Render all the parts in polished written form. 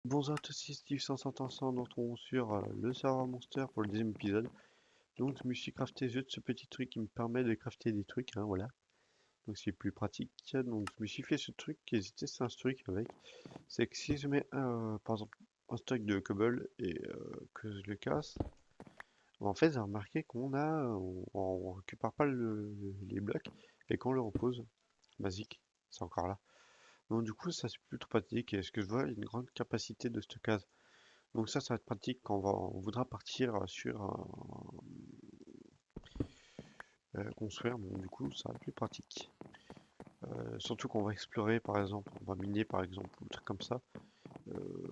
Bonjour à tous, c'est Steve 500 nous retrouvons sur le serveur Monster pour le deuxième épisode. Donc je me suis crafté juste ce petit truc qui me permet de crafter des trucs, hein, voilà. Donc c'est plus pratique. Donc je me suis fait ce truc et j'ai testé un truc avec. C'est que si je mets par exemple un stock de cobble et que je le casse, en fait j'ai remarqué on récupère pas les blocs et qu'on le repose, basique, c'est encore là. Donc du coup ça c'est plutôt pratique et ce que je vois, il y a une grande capacité de stockage. Donc ça va être pratique quand on voudra partir sur construire. Donc du coup, ça va être plus pratique. Surtout qu'on va explorer, par exemple, on va miner, par exemple, ou des trucs comme ça. Euh,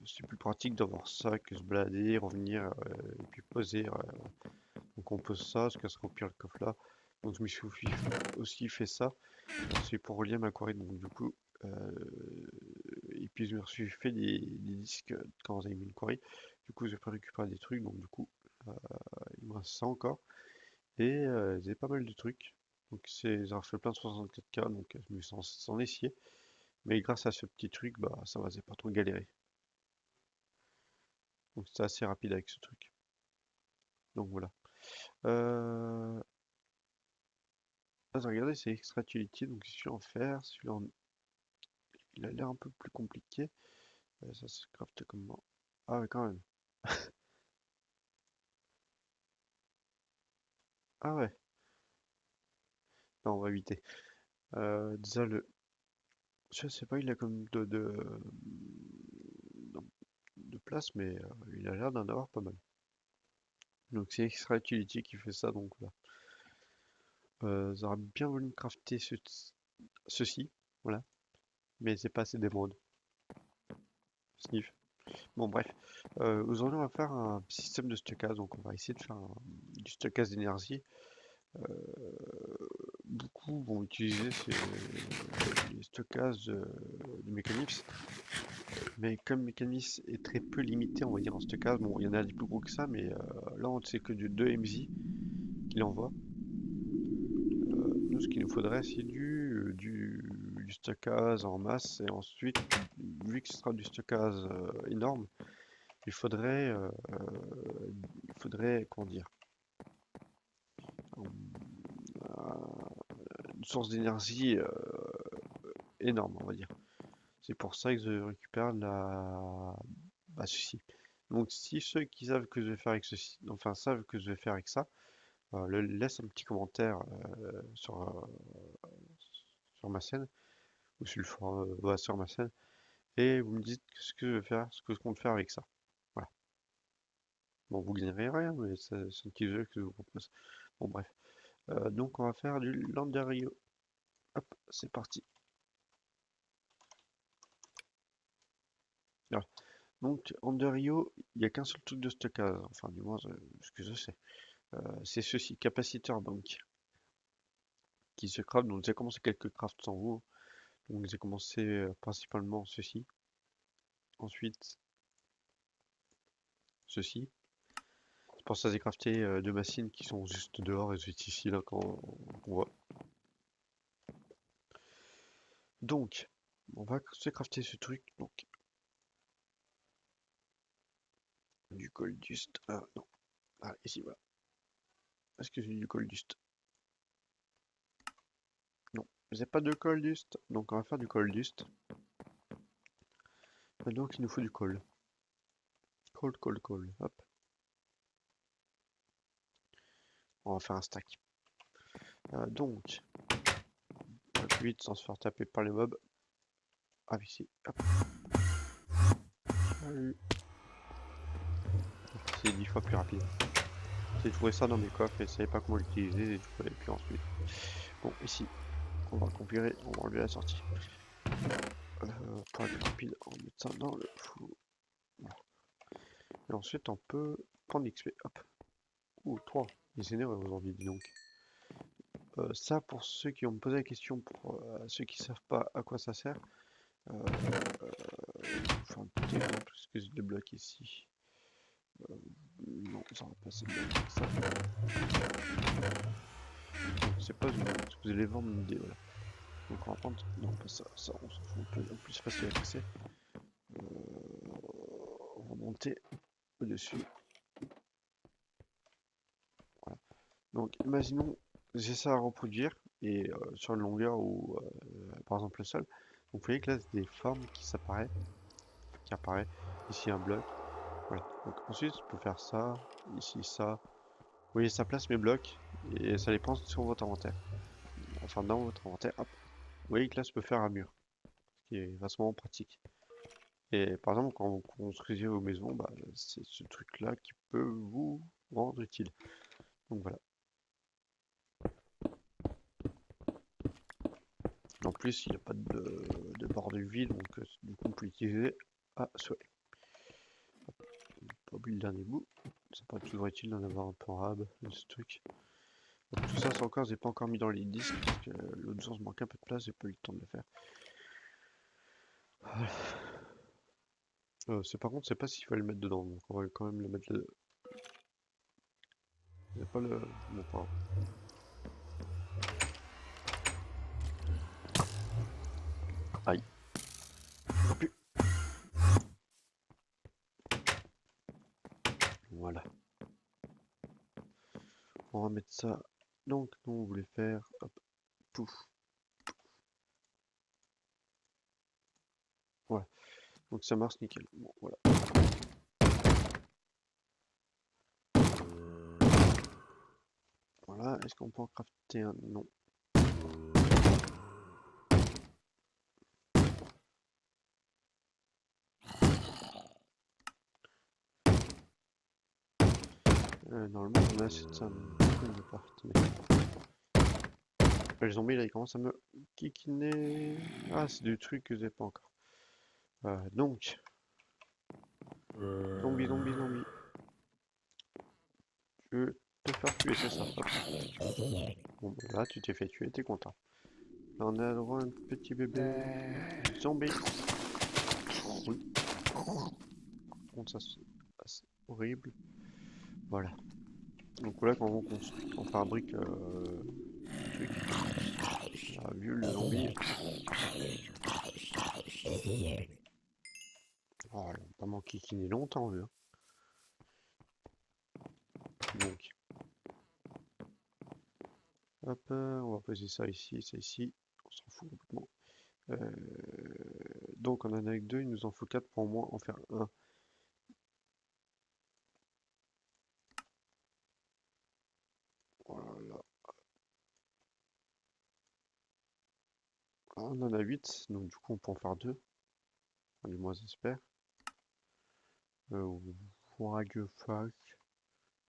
c'est plus pratique d'avoir ça que se balader, revenir et puis poser. Donc on pose ça, ce casse au pire le coffre là. Donc je me suis aussi fait ça. C'est pour relier ma quarry. Donc du coup, et puis je me suis fait des disques quand j'avais mis une quarry. Du coup, j'ai pas récupérer des trucs. Donc du coup, euh, il me reste ça encore. Et j'ai pas mal de trucs. Donc c'est, j'ai refait plein de 64K, donc je me sens sans essier. Mais grâce à ce petit truc, bah ça va, j'ai pas trop galéré. Donc c'est assez rapide avec ce truc. Donc voilà. Euh... Regardez, c'est Extra Utility, donc je suis en fer. Il a l'air un peu plus compliqué. Ça se crafte comment? Ah ouais, quand même. Ah ouais. Non, on va éviter. Déjà je sais pas, il a comme de place, mais il a l'air d'en avoir pas mal. Donc c'est Extra Utility qui fait ça, donc là. J'aurais bien voulu me crafter ceci, voilà, mais c'est pas assez d'émeraude. Sniff. Bon bref, aujourd'hui on va faire un système de stockage, donc on va essayer de faire du stockage d'énergie. Euh, Beaucoup vont utiliser les stockages du mécanisme, mais comme le mécanisme est très peu limité, on va dire en stockage, bon il y en a des plus gros que ça, mais là on sait que du 2 MZ qu'il envoie. Nous, ce qu'il nous faudrait, c'est du stockage en masse. Et ensuite, vu que ce sera du stockage énorme, il faudrait, euh, comment dire, une source d'énergie énorme, on va dire. C'est pour ça que je récupère ceci. Donc, si ceux qui savent que je vais faire avec ceci, enfin savent que je vais faire avec ça, laisse un petit commentaire sur ma scène ou sur le forum, ouais, sur ma scène. Et vous me dites ce que je vais faire, ce que je compte faire avec ça. Voilà. Bon, vous gagnerez rien, mais c'est un petit jeu que je vous propose. Bon, bref. Donc, on va faire du Landario. Hop, c'est parti. Voilà. Donc, Landario, il n'y a qu'un seul truc de stockage. Enfin, du moins, ce que je sais. C'est ceci, capaciteur bank, qui se craft. Donc, j'ai commencé quelques crafts en haut. Donc, j'ai commencé principalement ceci. Ensuite, ceci. C'est pour ça que j'ai crafté deux machines qui sont juste dehors et juste ici, là, qu'on voit. Donc, on va se crafter ce truc. Donc, du goldust. Ah, non. Ah, ici, voilà. Est-ce que j'ai du goldust? Non. J'ai pas de goldust. Donc, on va faire du goldust. Et donc, il nous faut du coal. Coal. Hop. On va faire un stack. Donc, vite sans se faire taper par les mobs. Ah, ici. Hop. Salut. C'est 10 fois plus rapide. J'ai trouvé ça dans mes coffres et je savais pas comment l'utiliser. J'ai trouvé. Et puis ensuite. Bon, ici. On va compiler. On va enlever la sortie. Pour être rapide, on va mettre ça dans le fou. Voilà. Et ensuite, on peut prendre l'XP. Hop. Ouh, 3. Il est généreux aujourd'hui, dis donc. Ça, pour ceux qui ont posé la question, pour ceux qui savent pas à quoi ça sert, euh, enfin, un petit exemple, ce que je débloque ici. Non, ça va pas se débloquer ça. C'est pas ce que vous allez vendre une idée, voilà. Donc on va prendre, non pas ça, ça on s'en fout, on peut en plus facile accès. monter au-dessus. Voilà. Donc imaginons, j'ai ça à reproduire et sur une longueur ou par exemple le sol. Donc vous voyez que là c'est des formes qui apparaît ici un bloc. Voilà. Donc ensuite je peux faire ça, ici ça. Vous voyez ça place mes blocs et ça les prend sur votre inventaire. Enfin dans votre inventaire, hop. Vous voyez que là je peux faire un mur, ce qui est vachement pratique. Et par exemple quand vous construisez vos maisons, bah, c'est ce truc là qui peut vous rendre utile. Donc voilà. En plus, il n'y a pas de bord de vie, donc du coup, on peut l'utiliser à souhait. Pas oublier le dernier bout. Ça peut être toujours utile d'en avoir un peu en rab, ce truc. Donc, tout ça, c'est encore, j'ai pas encore mis dans les disques, parce que l'autre jour, je manquais un peu de place, j'ai pas eu le temps de le faire. Voilà. C'est par contre, c'est pas s'il fallait le mettre dedans, donc on va quand même le mettre dedans. Il n'y a pas le. Bon, pas grave. Aïe. Oh, pu- Voilà. On va mettre ça. Donc, nous, on voulait faire. Hop, pouf. Voilà. Donc, ça marche nickel. Bon, voilà. Voilà. Est-ce qu'on peut en crafter un? Non. Normalement, on a assez de ça, mais pourquoi il veut pas le zombie là, il commence à me kikiner. Ah, c'est du truc que j'ai pas encore. Donc, zombie, zombie, zombie. Je veux te faire tuer, c'est ça. Hop. Bon, bah, là, tu t'es fait tuer, t'es content. Là, on a droit à un petit bébé. Zombie. Oui. Bon, ça, c'est horrible. Voilà. Donc là, quand on construit, on fabrique le truc. On a vu le zombie. Oh, ils ont pas manqué kikiner longtemps, eux, hein. Donc, hop, on va poser ça ici, ça ici. On s'en fout complètement. Donc on en a avec deux, il nous en faut quatre pour au moins en faire un. Voilà. On en a 8, donc du coup on peut en faire deux. Enfin, du moins j'espère. What the fuck.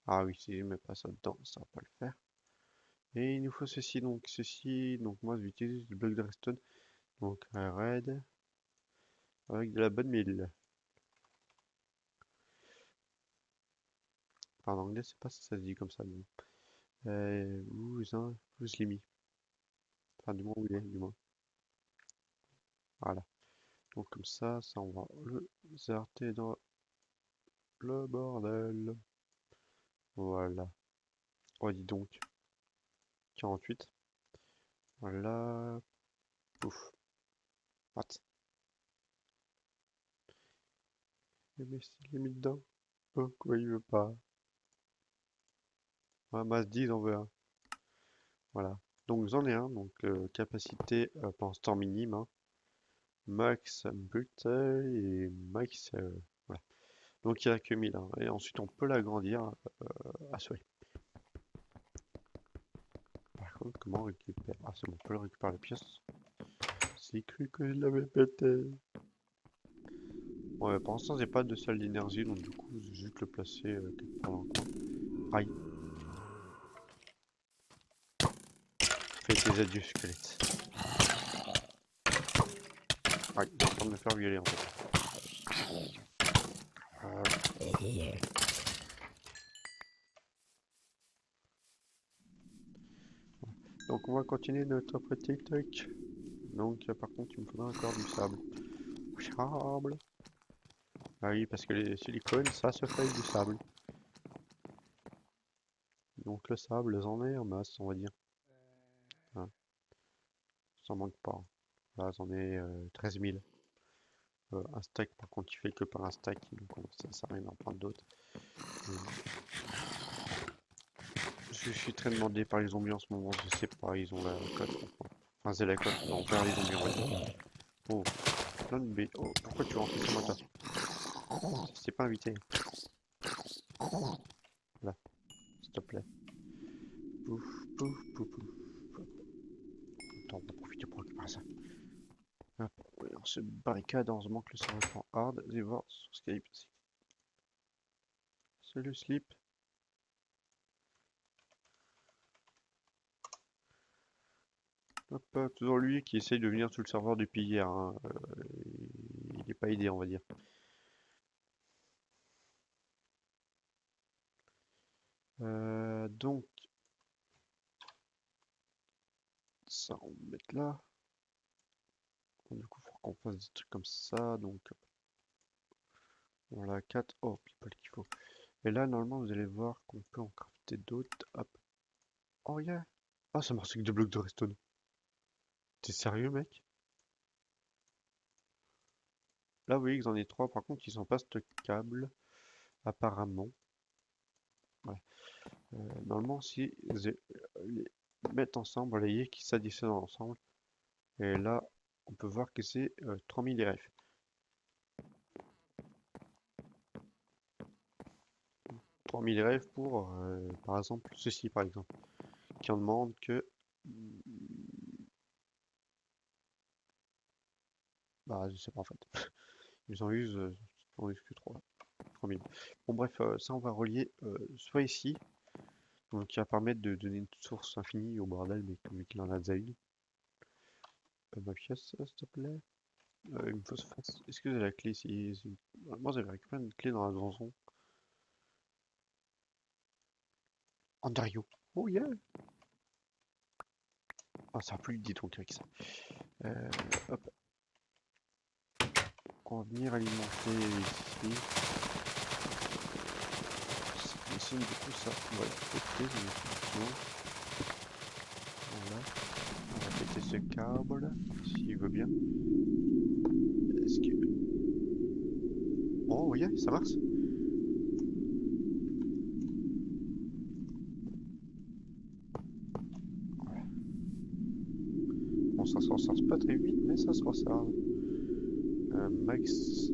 Ah oui, si je mets pas ça dedans, ça va pas le faire. Et il nous faut ceci, donc moi j'utilise du bloc de redstone. Donc un red avec de la bonne mille. Enfin, en anglais, c'est pas si ça se dit comme ça. Où je l'ai mis. Enfin, du moins où il est, du moins. Voilà. Donc comme ça on va le zarter dans le bordel. Voilà. Oh, dis donc. 48. Voilà. Ouf. What? Mais s'il est mis dedans. Pourquoi il veut pas? Ouais, masse 10, on veut un. Voilà. Donc j'en ai un. Donc capacité pour l'instant minime, hein. Max but et max. Voilà. Donc il n'y a que 1000, hein. Et ensuite on peut l'agrandir à souhait. Par contre, comment on récupère? Ah, c'est bon, on peut le récupérer la pièce. J'ai cru que je l'avais pété. Ouais, pour l'instant, j'ai pas de salle d'énergie, donc du coup, je vais juste le placer quelque part dans le coin. Aïe, fais tes adieux, squelette. Aïe, il est en train de me faire violer en fait. Donc, on va continuer notre petit truc. Donc, par contre, il me faudra encore du sable. Sable. Ah oui, parce que les silicones, ça se fait du sable. Donc, le sable, j'en ai en masse, on va dire. Hein, ça manque pas. Là, j'en ai 13 000. un stack, par contre il fait que par un stack, donc ça sert à rien d'en prendre d'autres. Je suis très demandé par les zombies en ce moment, je sais pas, ils ont la cote. Enfin c'est la cote envers les zombies on va dire. Oh, plein de baies. Oh, pourquoi tu rentres sur moi toi? C'est pas invité. Là, s'il te plaît. Pouf, pouf, pouf, pouf. Attends, on va profiter pour récupérer ça. Hop, ouais, on se barricade, heureusement que le serveur prend hard. Allez voir sur Skype. C'est le slip. Hop, toujours lui qui essaye de venir sur le serveur depuis hier, hein. Il n'est pas aidé, on va dire. Donc, ça, on va mettre là. Bon, du coup, il faut qu'on fasse des trucs comme ça. Donc, voilà, 4. Oh, people qu'il faut. Et là, normalement, vous allez voir qu'on peut en crafter d'autres. Hop. Oh, yeah. Ah, ça marche avec 2 blocs de redstone. T'es sérieux, mec? Là, vous voyez que j'en ai 3. Par contre, ils sont pas stockables. Apparemment. Ouais. Normalement, si les mettent ensemble, vous voyez qu'ils s'additionnent ensemble. Et là, on peut voir que c'est 3000 RF. 3000 RF pour, par exemple, ceci, par exemple, qui en demande que... Bah, je sais pas en fait. Ils en usent que 3, 3000. Bon bref, ça on va relier soit ici, donc qui va permettre de donner une source infinie au bordel, mais vu qu'il en a déjà une. Ma pièce, s'il te plaît. Il me faut ce face. Est-ce que j'ai la clé ici? Moi j'avais récupéré une clé dans la donjon. Andario. Oh yeah! Ah, ça a plus dit donc avec ça. Hop. On va venir alimenter ici. Ici, du coup, ça, on va péter, effectivement. Voilà. On va péter ce câble, s'il veut bien. Est-ce que... Oh, oui, ça marche. Voilà. Bon, ça s'en sort pas très vite, mais ça se ressort. Max...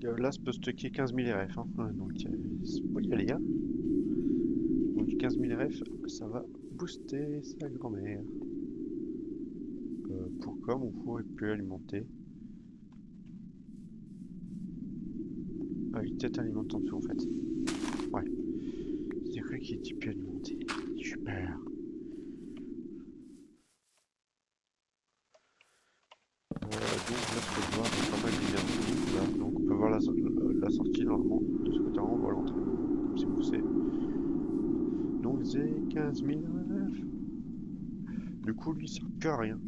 Là, ça peut stocker 15 000 RF, hein. Donc, faut y aller, hein. Donc, 15 000 RF, ça va booster sa grand-mère. Pour comme on pourrait plus alimenter. Ah, il peut-être alimente en dessous, en fait. Ouais. J'ai cru qu'il était plus alimenté. Super. Donc là, je peux voir pas mal d'énergie. Là. Donc on peut voir la sortie normalement de ce côté-là, on voit l'entrée. Comme si vous savez. Donc j'ai 15 000 RF. Du coup, lui, il sert que à rien.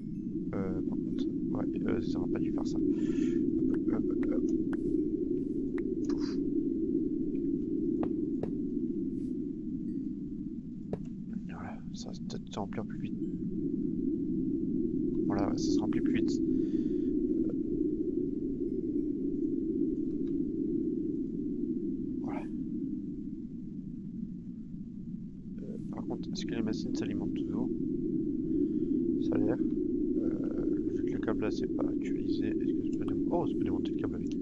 Par contre, ouais, ça aurait pas dû faire ça. Hop. Pouf. Voilà, ça va peut-être se remplir plus vite. Voilà, ça se remplit plus vite. Voilà. Par contre, est-ce que les machines s'alimentent toujours? Ça a l'air. Vu que le câble là, c'est pas utilisé, est-ce que je peux démonter? Oh, je peux démonter le câble avec.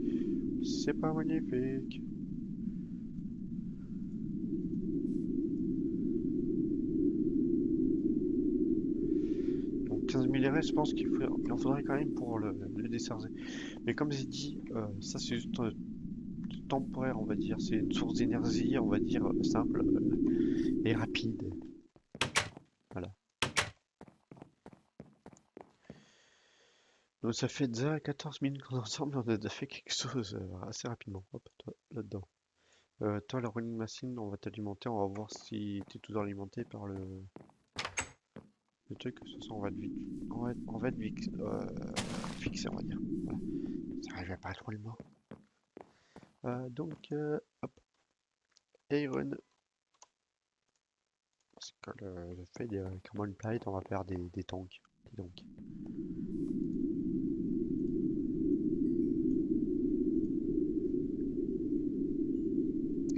C'est pas magnifique. Donc 15 000 RS, je pense il en faudrait quand même pour le décharger. Mais comme j'ai dit, ça c'est juste temporaire, on va dire. C'est une source d'énergie, on va dire, simple et rapide. Voilà. Donc ça fait déjà 14 minutes qu'on est ensemble, on a déjà fait quelque chose assez rapidement. Hop, toi, là-dedans. Toi, la running machine, on va t'alimenter, on va voir si tu es toujours alimenté par le truc. De toute façon, on va être fixé, on va dire. Voilà. J'arrivais pas à trouver le mot. Donc, hop, Iron. Parce que le fait de Carbon Plate, on va faire des tanks. Des tanks.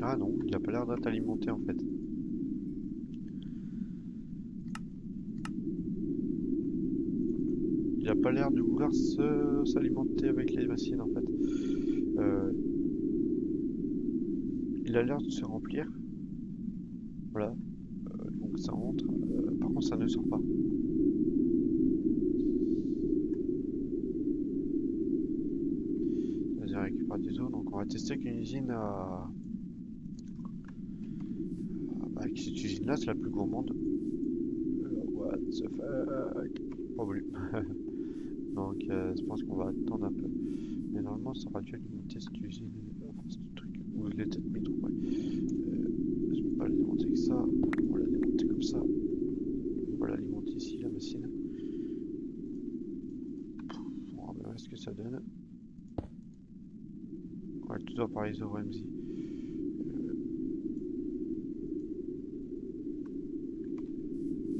Ah non, il a pas l'air d'être alimenté en fait. Il a pas l'air de vouloir s'alimenter avec les machines en fait. Euh, il a l'air de se remplir. Voilà, donc ça rentre. Par contre, ça ne sort pas. Vas-y, on récupère des os. Donc on va tester qu'une usine à... Avec cette usine-là, c'est la plus gourmande. What the fuck? Pas voulu. Donc je pense qu'on va attendre un peu. Mais normalement, ça aurait dû alimenter cette usine. Enfin, ce truc. Ou je l'ai peut-être mis trop. Ouais. Je peux pas l'alimenter que ça. On va l'alimenter comme ça. On va l'alimenter ici, la machine. On va voir ce que ça donne. Ouais, toujours par ISO Ramsey.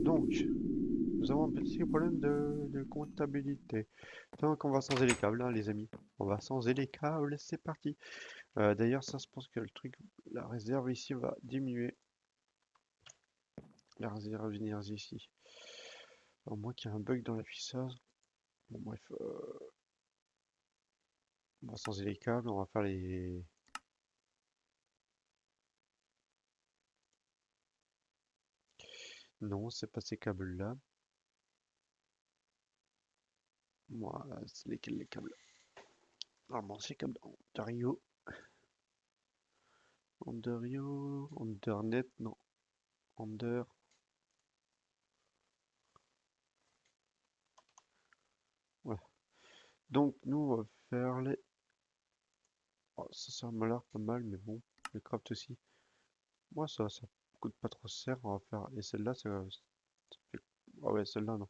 Donc, nous avons un petit problème de comptabilité. Donc, on va changer les câbles, hein, les amis. On va changer les câbles, c'est parti. D'ailleurs, ça, je pense que le truc, la réserve ici va diminuer. La réserve d'énergie ici. Au moins qu'il y a un bug dans l'affichage. Bon, bref. On va changer les câbles, on va faire les... Non, c'est pas ces câbles-là. Moi, c'est lesquels les câbles? Normalement, ces câbles Ontario. Ontario, Undernet, non. Under. Voilà. Donc, nous, on va faire les... Oh, ça m'a l'air pas mal, mais bon, le craft aussi. Moi, ça coûte pas trop cher, on va faire... Et celle-là, ça fait... Ah ouais, celle-là, non.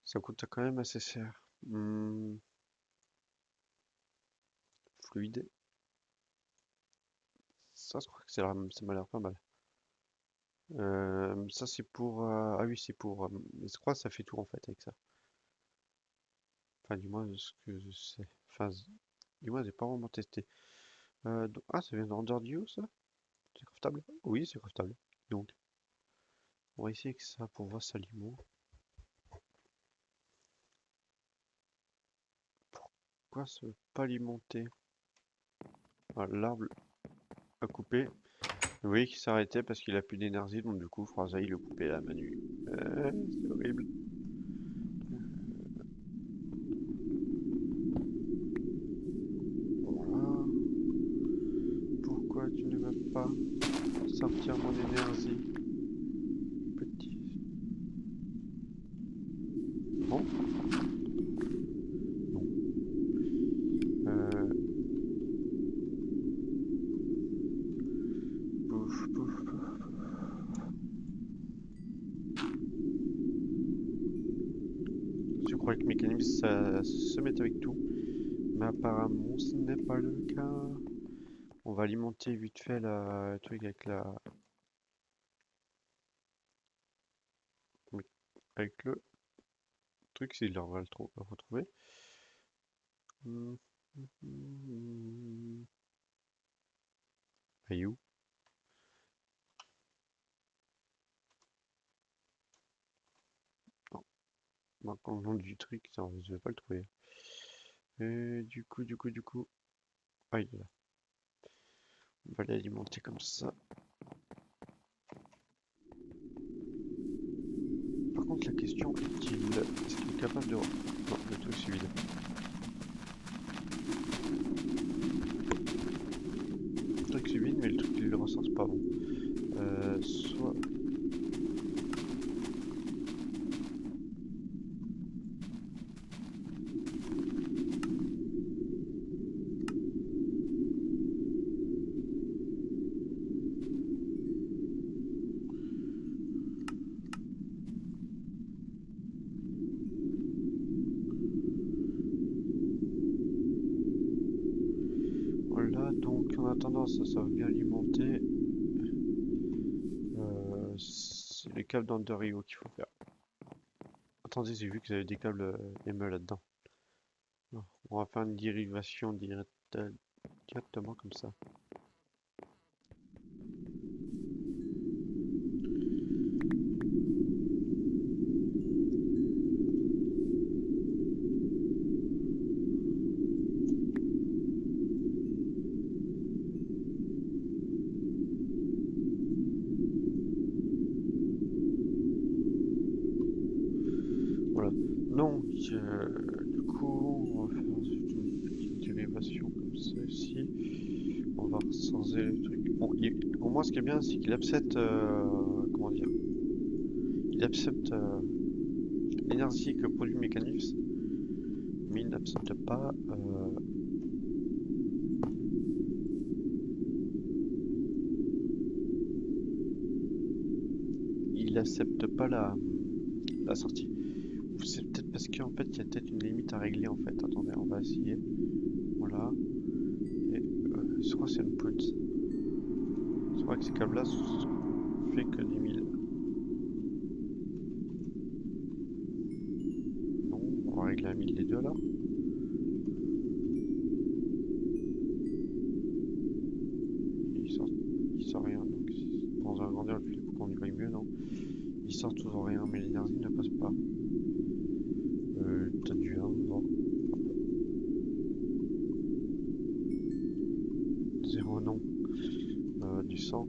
Ça coûte quand même assez cher. Fluide. Ça, je crois que ça m'a l'air pas mal. Ça, c'est pour... Ah oui, c'est pour... mais je crois que ça fait tout, en fait, avec ça. Enfin, du moins, ce que je sais. Enfin, du moins, j'ai pas vraiment testé. Ah, ça vient d'Underdio, ça? C'est craftable? Oui, c'est craftable. Donc, on va essayer avec ça pour voir ça l'aliment. Pourquoi ça veut pas alimenter? Voilà, l'arbre a coupé. Vous voyez qu'il s'arrêtait parce qu'il a plus d'énergie, donc du coup, Fraza, il le coupait à Manu. C'est horrible. Voilà. Pourquoi tu ne vas pas sortir mon énergie, petit? Bon, non. Euh, pouf, pouf, pouf. Je crois que Mécanisme, ça se met avec tout. Mais apparemment, ce n'est pas le cas. On va alimenter vite fait le truc avec la... avec le truc, s'il on va le retrouver. Aïe où? Non, maintenant le nom du truc, ça, je vais pas le trouver. Et du coup... Ah, il est là. On va l'alimenter comme ça. Par contre, la question est-ce qu'il est capable de... Non, le truc c'est vide. Le truc c'est vide, mais le truc il le ressort pas bon. Soit... Voilà, donc en attendant ça, ça va bien alimenter. c'est les câbles d'Andrio qu'il faut faire. Attendez, j'ai vu que vous avez des câbles ME là-dedans. Non, on va faire une dérivation directement comme ça. Voilà. Donc, du coup, on va faire une petite dérivation comme ceci. On va recenser le truc. Bon, au moins, ce qui est bien, c'est qu'il accepte, comment dire, il accepte l'énergie que produit le mécanisme, mais il n'accepte pas, il accepte pas la sortie. C'est peut-être parce qu'en fait, il y a peut-être une limite à régler en fait. Attendez, on va essayer. Voilà. Et je crois que c'est une put. Je crois que ces câbles-là fait que 10 000. Non, on va régler à 1000 les deux là. Il sort, il sort rien. Donc, dans un grandeur, il faut qu'on y vaille mieux, non? Il sort toujours rien, mais l'énergie ne passe pas. Peut-être du 1, non? 0, non. Du 100.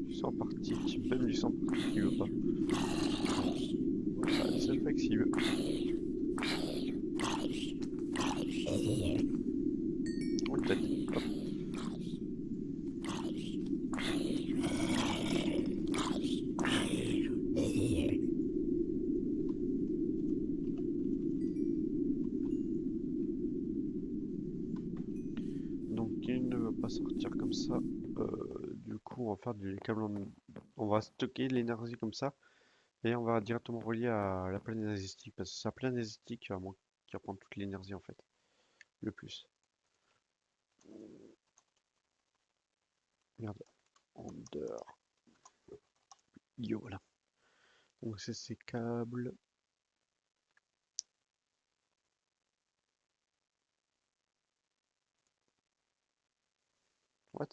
Du 100 partique. Même du 100 partique, il veut pas. Voilà, c'est le fait s'il veut. Oh, peut-être. Hop. Donc il ne veut pas sortir comme ça. Du coup, on va faire du câble on va stocker l'énergie comme ça et on va directement relier à la plaine énergétique parce que c'est la plaine énergétique qui va prendre toute l'énergie en fait, le plus. Merde, under. Yo, voilà. Donc c'est ces câbles. What?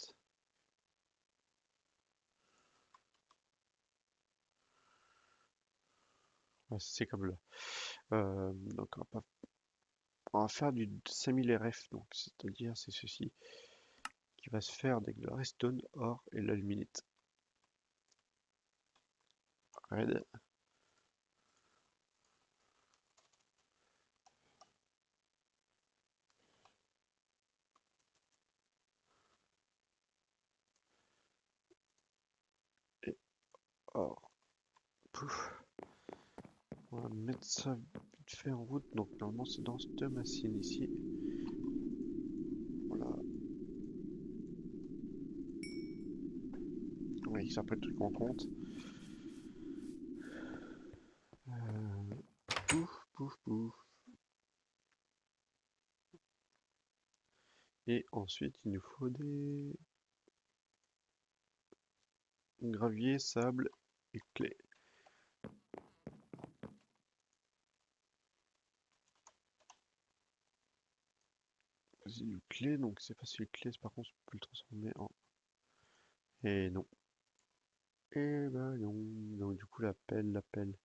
Ouais, c'est ces câbles-là. Donc on va faire du 5000 RF, donc c'est-à-dire c'est ceci qui va se faire avec le redstone, or et l'aluminium. Red. Et or. Pouf. On va mettre ça vite fait en route. Donc normalement c'est dans cette machine ici. Voilà. Ouais, ça peut être truc en compte. Pouf, pouf, pouf. Et ensuite il nous faut des gravier, sable et clé. C'est du clé, donc c'est facile clé, par contre on peut le transformer en. Et non. Et bah non. Donc du coup l'appel.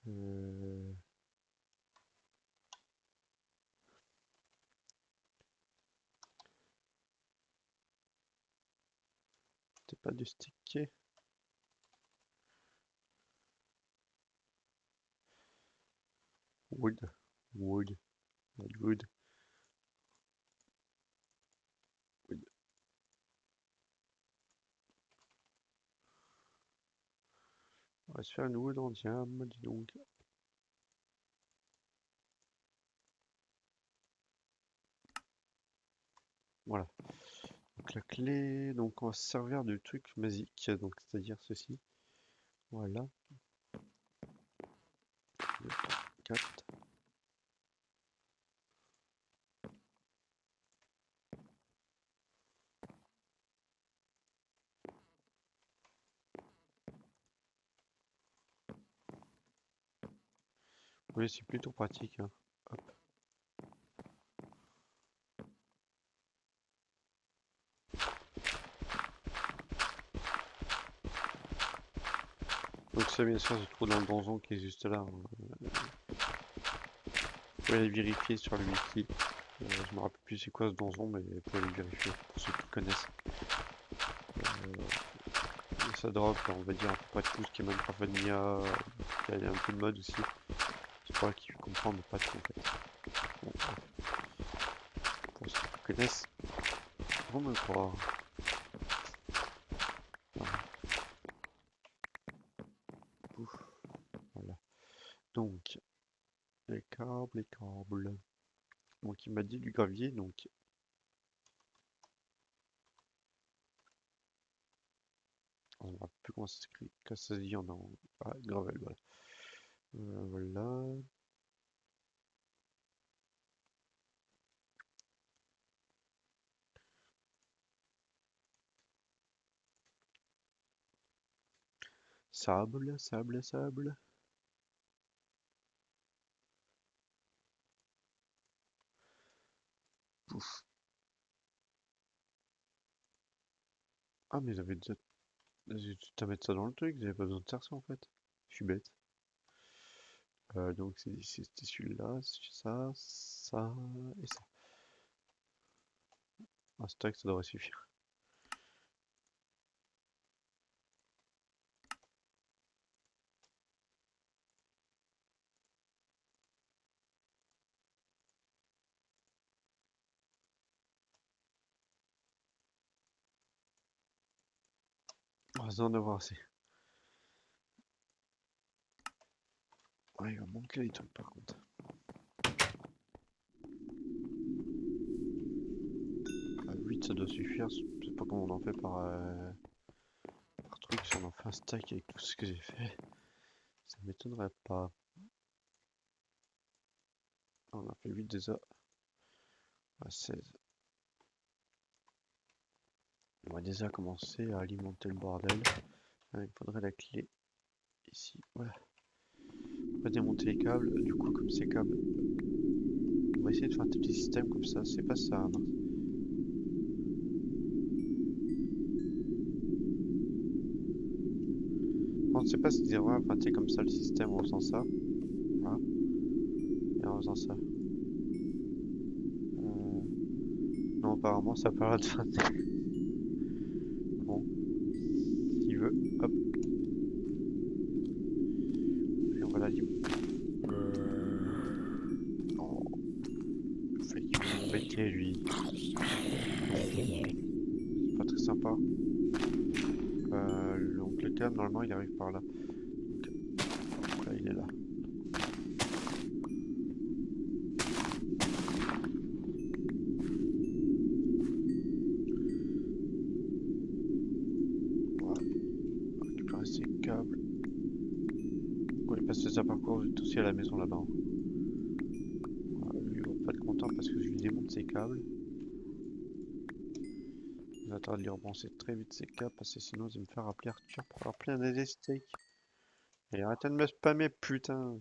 Euh... C'est pas du stické. Wood. Wood. Wood. Wood. On va se faire une wood en diamant, dis donc. Voilà. Donc la clé, donc on va se servir du truc magique, donc c'est-à-dire ceci. Voilà. Oui, c'est plutôt pratique, hein. Hop. Donc ça, bien sûr, se trouve dans le donjon qui est juste là, hein. Vous pouvez aller vérifier sur le wiki. Je me rappelle plus c'est quoi ce donjon, mais vous pouvez aller vérifier pour ceux qui connaissent. Et ça drop, on va dire, à peu près tout ce qui est Minecraft Vanilla. Il y a un peu de mode aussi. C'est pas qui comprend, mais pas tout en fait. Bon, bref. Pour ceux qui connaissent, vont me croire. Voilà. Pouf, voilà. Donc, les câbles, les câbles. Donc il m'a dit du gravier, donc on ne voit plus comment ça s'écrit. Quand ça se dit en gravel, voilà. Voilà. Sable, sable, sable. Pouf. Ah mais j'avais déjà... J'ai tout à mettre ça dans le truc, j'avais pas besoin de faire ça en fait. Je suis bête. Donc c'était celui-là, ça et ça. Un stack ça devrait suffire. On va en avoir assez. Ouais, il va manquer les trucs par contre. 8 ça doit suffire, je sais pas comment on en fait par truc, si on en fait un stack avec tout ce que j'ai fait, ça m'étonnerait pas. On a fait 8 déjà, à 16. On va déjà commencer à alimenter le bordel. Il faudrait la clé ici, voilà. On va démonter les câbles, du coup comme ces câbles, on va essayer de faire un petit système comme ça, c'est pas ça. Non. On ne sait pas si c'est vrai, enfin tu sais comme ça le système en faisant ça, voilà, et en faisant ça. Non apparemment ça parle de fin. Bon, s'il veut, hop, et on va l'alimenter. Oh, fait qu'il veut m'embêter lui, c'est pas très sympa. Donc le câble normalement il arrive par là. Donc, là il est là. Voilà, on va récupérer ces câbles. Oui parce que ça parcourt vite aussi à la maison là-bas, hein. Voilà, lui il va pas être content parce que je lui démonte ses câbles. Il va attendre de lui rebrancher très vite ses câbles parce que sinon il va me faire appeler Arthur pour avoir plein des steaks. Et arrêtez de me spammer putain.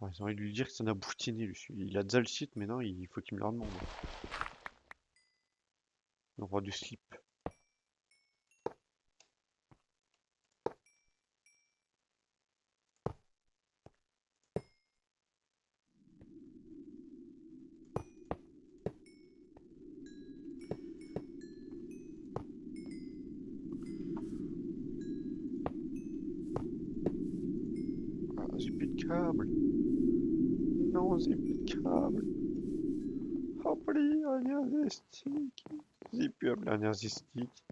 Ouais, j'ai envie de lui dire que ça en a boutiné lui. Il a déjà le site mais non il faut qu'il me le redemande. Le roi du slip. Ah j'ai plus de câbles. Non j'ai plus de câbles. Appelez un énergétique. J'ai pu appeler un énergétique.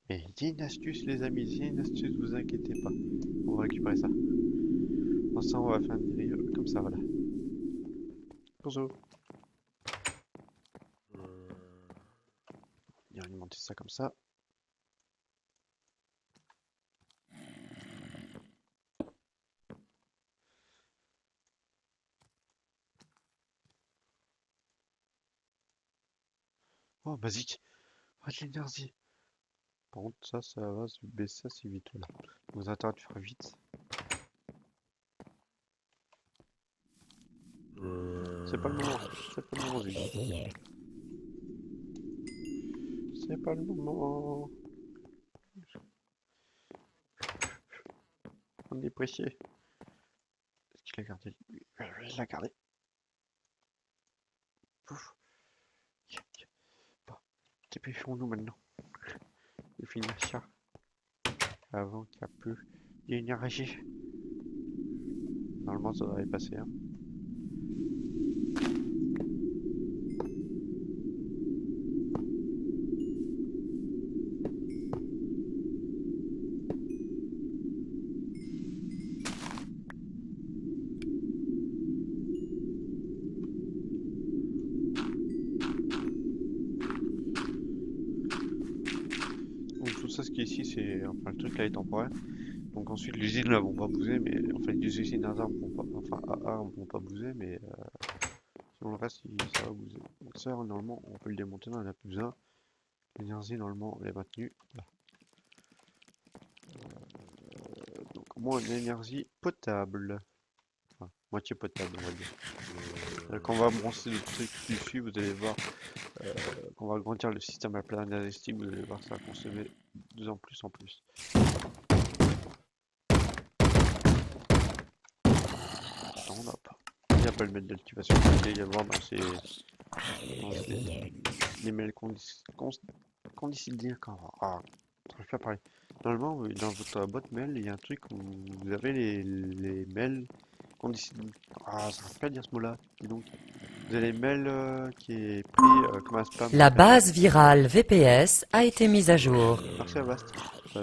Mais j'ai une astuce les amis, j'ai une astuce, vous inquiétez pas. On va récupérer ça. Ensemble on va faire un délire comme ça voilà. Bonjour. On va alimenter ça comme ça. Oh, basique. Ah, de l'énergie. Par contre, ça va se baisser assez vite. Voilà. Vous avez intérêt de faire vite. C'est pas le moment. C'est pas le moment, Ziggy. C'est pas le moment. On est pressé. Est-ce qu'il a gardé? Il l'a gardé. Pouf. Bon, dépêchons-nous maintenant. De finir ça avant qu'il n'y ait plus d'énergie. Normalement, ça devrait passer. Hein. Donc tout ça, ce qui est ici, c'est enfin le truc là est temporaire. Donc ensuite, l'usine là vont pas bouger, mais enfin les usines à armes vont pas, enfin à armes vont pas bouger, mais sinon le reste, ça va bouger. Donc ça, normalement, on peut le démonter, on en a plus besoin. L'énergie, normalement, elle est maintenue. Là. Donc moins d'énergie potable. Enfin, moitié potable, on va dire. Quand on va bronzer le truc dessus, vous allez voir, quand on va agrandir le système à plein énergétique, vous allez voir ça va consommer de plus en plus en plus. On n'a pas. Il n'y a pas le mail d'activation, vous allez y avoir dans les mails conditionnés quand. Ah, je ne pas parler. Normalement, dans votre boîte mail, il y a un truc où vous avez les mails conditionnés. Ah, ça ne pas dire ce mot-là, dis donc. Vous avez les mails qui est pris comme un spam. La base virale VPS a été mise à jour. Merci à Bast.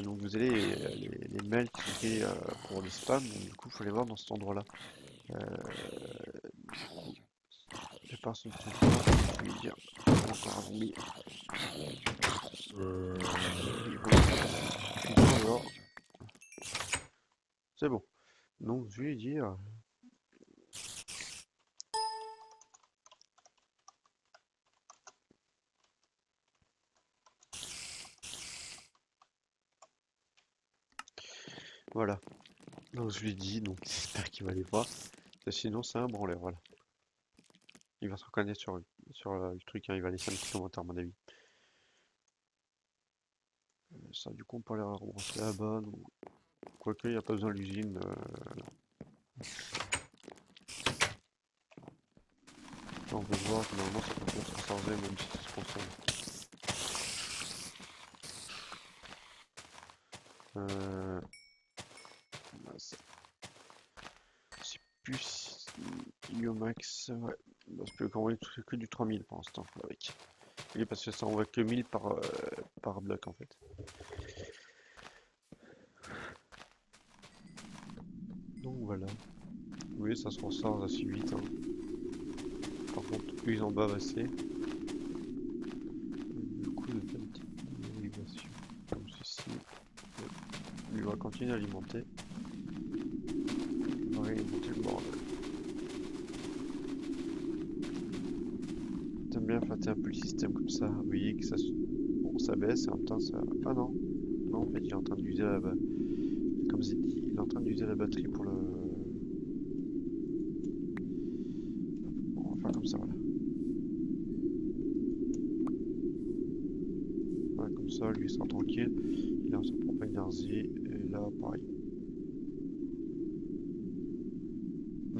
Donc vous avez les mails qui sont pris pour les spams, donc du coup il faut les voir dans cet endroit-là. J'ai pas son transport, je vais lui dire encore un zombie. C'est bon. Donc je vais lui dire. Voilà. Donc je lui dis, donc j'espère qu'il va les voir. Sinon c'est un branleur, voilà. Il va se reconnaître sur le truc, hein, il va laisser un petit commentaire à mon avis. Ça du coup on peut aller rebrancher là-bas. Quoique il n'y a pas besoin de l'usine. On peut voir que normalement ça peut se recharger même si ça se consomme. C'est plus Iomax, ouais. Parce que quand on est que du 3000 pour l'instant avec. Oui, parce que ça envoie que 1000 par bloc en fait. Donc voilà. Oui, ça se recharge assez vite. Hein. Par contre, eux ils en bavent assez. Du coup, de petite navigation. Comme ceci. Lui va continuer à alimenter. Il va réalimenter le bordel. J'aime bien flatter un peu le système comme ça. Vous voyez que ça, bon, ça baisse et en même temps ça. Ah non! Non, en fait, il est en train d'user comme j'ai dit, il est en train d'user la batterie pour le. Bon, on va faire comme ça, voilà. Voilà, comme ça, lui il sera tranquille. Il a sa propre énergie. Et là, pareil.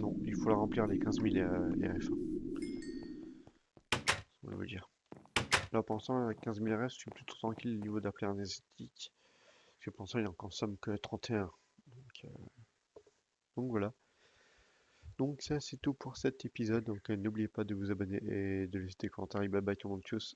Non, il faut la remplir les 15 000 RF1. On va vous dire. Là, pour l'instant, avec 15 000 RF, je suis plutôt tranquille au niveau d'appeler énergétique. Parce que pour l'instant, il en consomme que 31. Donc voilà. Donc ça, c'est tout pour cet épisode. Donc n'oubliez pas de vous abonner et de laisser des commentaires. Bye bye tout le monde. Tchuss.